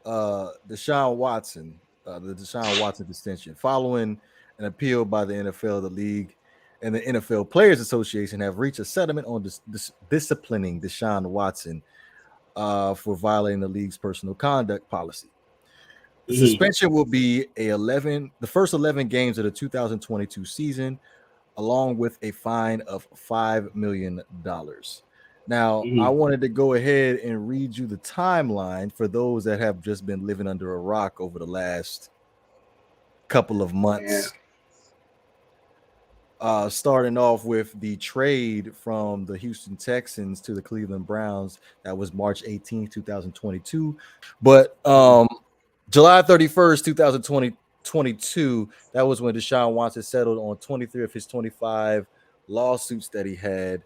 Deshaun Watson, the Deshaun Watson extension, following an appeal by the NFL, the league, and the NFL Players Association have reached a settlement on disciplining Deshaun Watson for violating the league's personal conduct policy. The Mm-hmm. suspension will be the first 11 games of the 2022 season, along with a fine of $5 million. Now, I Mm-hmm. wanted to go ahead and read you the timeline for those that have just been living under a rock over the last couple of Yeah. months. Starting off with the trade from the Houston Texans to the Cleveland Browns, that was March 18th, 2022. But Mm-hmm. July 31st, 2022, that was when Deshaun Watson settled on 23 of his 25 lawsuits that he had.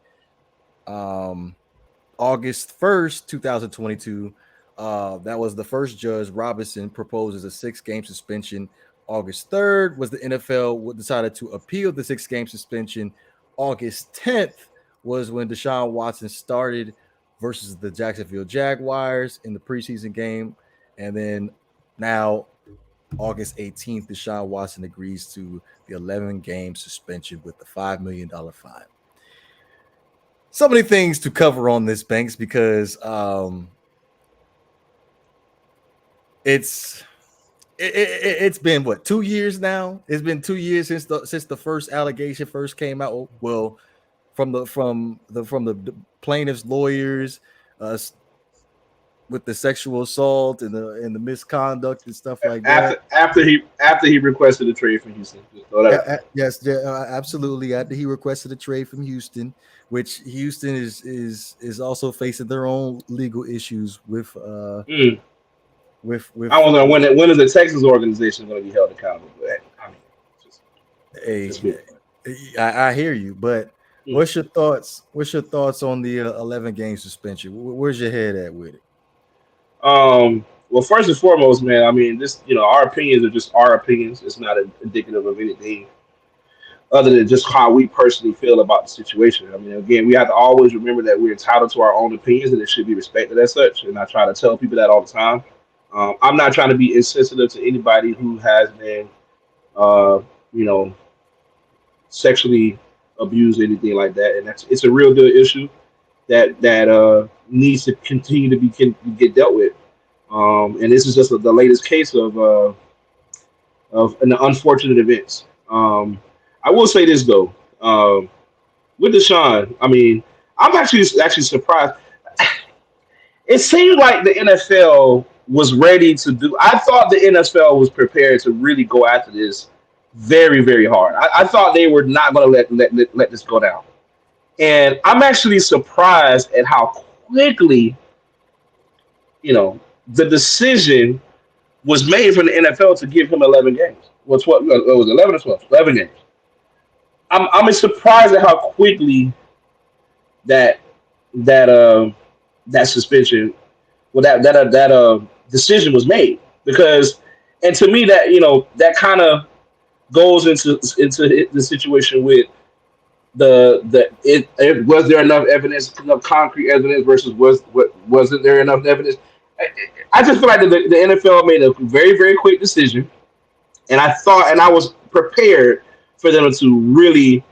August 1st, 2022, that was the first judge, Robinson, proposes a 6-game suspension. August 3rd was the NFL decided to appeal the 6-game suspension. August 10th was when Deshaun Watson started versus the Jacksonville Jaguars in the preseason game. And then now, August 18th, Deshaun Watson agrees to the 11-game suspension with the $5 million fine. So many things to cover on this, Banks, because it's been what, 2 years now? It's been 2 years since the first allegation first came out. Well, from the plaintiff's lawyers, with the sexual assault and the misconduct and stuff like that. After he requested a trade from Houston. Yes, absolutely. After he requested a trade from Houston, which Houston is also facing their own legal issues with I don't know when is the Texas organization going to be held accountable for that? I mean, just I hear you, but Mm. what's your thoughts? What's your thoughts on the 11-game suspension? Where's your head at with it? Well, first and foremost, man, I mean, our opinions are just our opinions. It's not indicative of anything other than just how we personally feel about the situation. I mean, again, we have to always remember that we're entitled to our own opinions and it should be respected as such. And I try to tell people that all the time. I'm not trying to be insensitive to anybody who has been, uh, you know, sexually abused or anything like that, and it's a real good issue that needs to continue to get dealt with. And this is just the latest case of an unfortunate events. I will say this though, with Deshaun, I mean, I'm actually surprised. It seemed like the NFL was ready to do. I thought the NFL was prepared to really go after this very, very hard. I thought they were not going to let this go down. And I'm actually surprised at how quickly, the decision was made from the NFL to give him 11 games. What's what? It was 11 or 12? 11 games. I'm surprised at how quickly that that that suspension, well, that decision was made, because, and to me that kind of goes into the situation with was there enough evidence, enough concrete evidence versus wasn't there enough evidence? I just feel like the NFL made a very, very quick decision, and I was prepared for them to really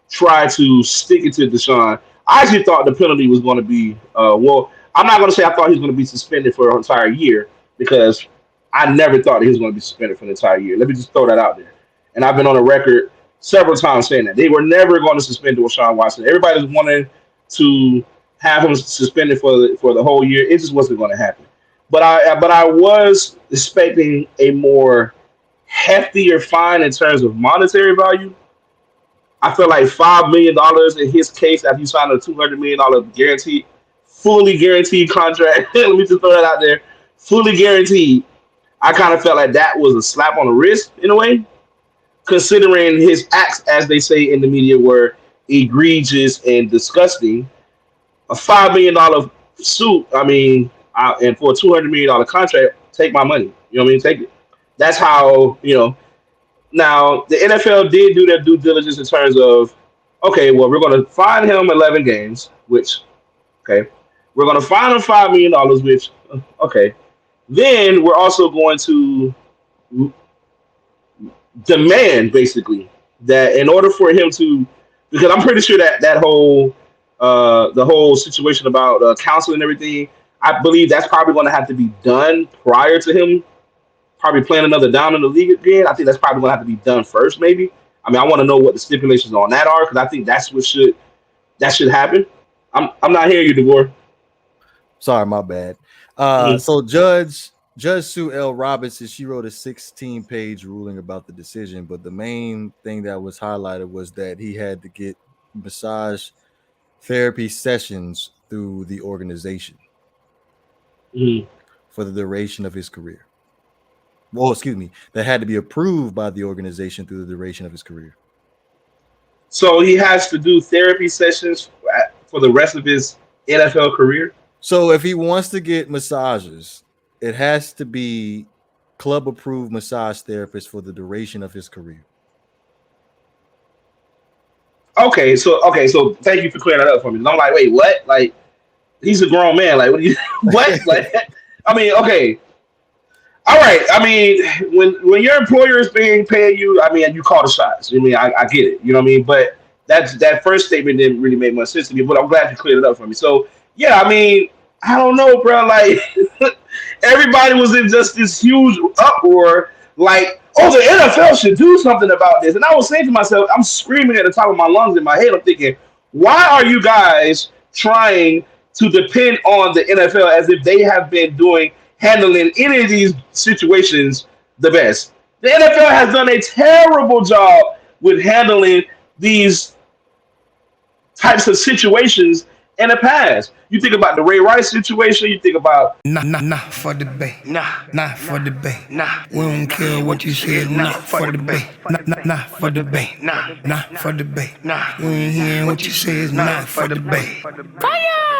try to stick it to Deshaun. I actually thought the penalty was going to be well. I'm not going to say I thought he was going to be suspended for an entire year, because I never thought he was going to be suspended for an entire year. Let me just throw that out there. And I've been on the record several times saying that they were never going to suspend Deshaun Watson. Everybody was wanting to have him suspended for the whole year. It just wasn't going to happen. But I was expecting a more heftier fine in terms of monetary value. I feel like $5 million in his case, after you signed a $200 million guaranteed, fully guaranteed contract. Let me just throw that out there, fully guaranteed. I kind of felt like that was a slap on the wrist in a way, considering his acts, as they say in the media, were egregious and disgusting. A $5 million suit, I mean, and for a $200 million contract, take my money. You know what I mean? Take it. That's how, Now, the NFL did do their due diligence in terms of, okay, well, we're going to fine him 11 games, which, okay, we're going to fine him $5 million, which, okay, then we're also going to demand basically that in order for him to, because I'm pretty sure that the whole situation about counseling and everything, I believe that's probably going to have to be done prior to him probably playing another down in the league again. I think that's probably going to have to be done first, maybe. I mean, I want to know what the stipulations on that are because I think that's what should happen. I'm not hearing you, DeVore. Sorry, my bad. Mhm. So Judge Sue L. Robinson, she wrote a 16-page ruling about the decision, but the main thing that was highlighted was that he had to get massage therapy sessions through the organization Mhm. for the duration of his career. Well, excuse me, that had to be approved by the organization through the duration of his career. So he has to do therapy sessions for the rest of his NFL career. So if he wants to get massages, it has to be club approved massage therapist for the duration of his career. Okay, so thank you for clearing that up for me. And I'm like, wait, what? Like, he's a grown man. Like, what? Do you, what? Like, I mean, okay, all right. I mean, when your employer is paying you, I mean, you call the shots. I mean, I get it. You know what I mean? But that first statement didn't really make much sense to me. But I'm glad you cleared it up for me. So yeah, I mean, I don't know, bro. Like everybody was in just this huge uproar. Like, oh, the NFL should do something about this. And I was saying to myself, I'm screaming at the top of my lungs in my head. I'm thinking, why are you guys trying to depend on the NFL as if they have been doing handling any of these situations the best? The NFL has done a terrible job with handling these types of situations in the past. You think about the Ray Rice situation. You think about Nah, for debate. Nah, for debate. We don't care what you said. Nah, for debate. Nah, for debate. Nah, for debate. We ain't hearing what you say. Nah, for debate. Fire!